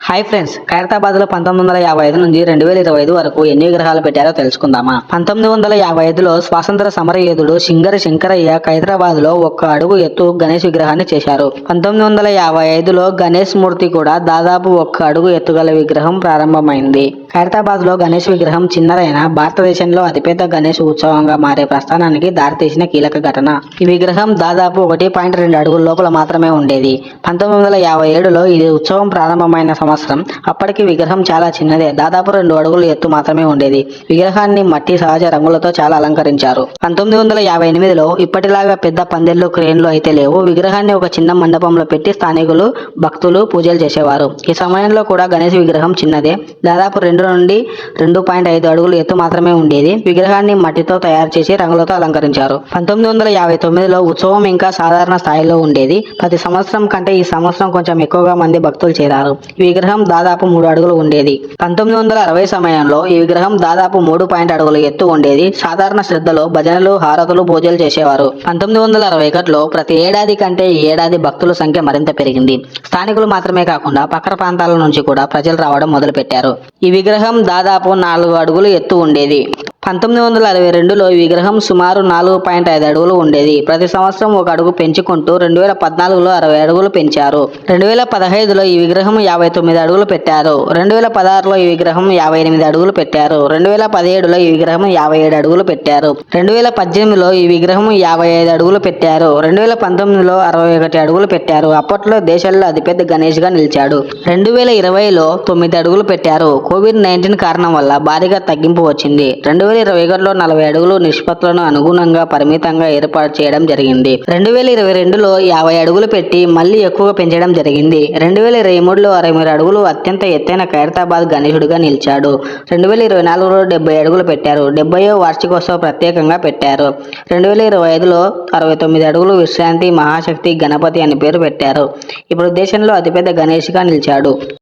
Hi friends, ఖైరతాబాద్లో 1955 నుంచి 2025 వరకు ఎన్ని విగ్రహాలు పెట్టారో తెలుసుకుందామా. 1955లో స్వాతంత్ర సమరయోధుడు సింగరి శంకరయ్య ఖైరతాబాద్లో 1 అడుగు ఎత్తు గణేష్ విగ్రహాన్ని చేశారు. 1955లో గణేష్ మూర్తి కూడా దాదాపు 1 అడుగు ఎత్తుగల విగ్రహం ప్రారంభమైంది. ఖైరతాబాద్లో గణేష్ విగ్రహం చిన్నదైన భారతదేశంలో అతిపెద్ద గణేష్ ఉత్సవంగా మారే ప్రస్థానానికి దారితీసిన కీలక ఘటన. ఈ విగ్రహం దాదాపు 1.2 అడుగుల లోపల మాత్రమే ఉండేది. 1957లో ఈ ఉత్సవం ప్రారంభమైన సంవత్సరం. అప్పటికి విగ్రహం చాలా చిన్నదే, దాదాపు 2 అడుగుల ఎత్తు మాత్రమే ఉండేది. విగ్రహాన్ని మట్టి సహజ రంగులతో చాలా అలంకరించారు. 1958లో ఇప్పటిలాగా పెద్ద పందిళ్లు, క్రేన్లు అయితే లేవు. విగ్రహాన్ని ఒక చిన్న మండపంలో పెట్టి స్థానికులు, భక్తులు పూజలు చేసేవారు. ఈ సమయంలో కూడా గణేష్ విగ్రహం చిన్నదే, దాదాపు 2 నుండి 2.5 అడుగుల ఎత్తు మాత్రమే ఉండేది. విగ్రహాన్ని మట్టితో తయారు చేసి రంగులతో అలంకరించారు. 1959లో ఉత్సవం ఇంకా సాధారణ స్థాయిలో ఉండేది. ప్రతి సంవత్సరం కంటే ఈ సంవత్సరం కొంచెం ఎక్కువగా మంది భక్తులు చేరారు. ఈ విగ్రహం దాదాపు 3 అడుగులు ఉండేది. 1960 సమయంలో ఈ విగ్రహం దాదాపు 3 అడుగుల ఎత్తు ఉండేది. సాధారణ శ్రద్ధలో భజనలు, హారతులు, పూజలు చేసేవారు. 1961లో ప్రతి ఏడాది కంటే ఈ ఏడాది భక్తుల సంఖ్య మరింత పెరిగింది. స్థానికులు మాత్రమే కాకుండా పక్కన ప్రాంతాల నుంచి కూడా ప్రజలు రావడం మొదలుపెట్టారు. ఈ విగ్రహం దాదాపు 4 అడుగులు ఎత్తు ఉండేది. 1962లో ఈ విగ్రహం సుమారు 4.5 అడుగులు ఉండేది. ప్రతి సంవత్సరం 1 అడుగు పెంచుకుంటూ 2014లో 60 అడుగులు పెంచారు. 2015లో ఈ విగ్రహం 59 అడుగులు పెట్టారు. 2016లో ఈ విగ్రహం 58 అడుగులు పెట్టారు. 2017లో ఈ విగ్రహం 57 అడుగులు పెట్టారు. 2018లో ఈ విగ్రహం 55 అడుగులు పెట్టారు. 2019లో 61 అడుగులు పెట్టారు. అప్పట్లో దేశంలో అతిపెద్ద గణేష్ గా నిలిచాడు. 2020లో 9 అడుగులు పెట్టారు. కోవిడ్-19 కారణం వల్ల భారీగా తగ్గింపు వచ్చింది. 2021లో 40 అడుగులు నిష్పత్తులను అనుగుణంగా పరిమితంగా ఏర్పాటు చేయడం జరిగింది. 2022లో 50 అడుగులు పెట్టి మళ్లీ ఎక్కువగా పెంచడం జరిగింది. 2023లో 63 అడుగులు అత్యంత ఎత్తైన ఖైరతాబాద్ గణేశుడిగా నిలిచాడు. 2024లో 70 అడుగులు పెట్టారు. 70వ వార్షికోత్సవ ప్రత్యేకంగా పెట్టారు. 2025లో 69 అడుగులు విశ్రాంతి మహాశక్తి గణపతి అని పేరు పెట్టారు. ఇప్పుడు దేశంలో అతిపెద్ద గణేష్ గా నిలిచాడు.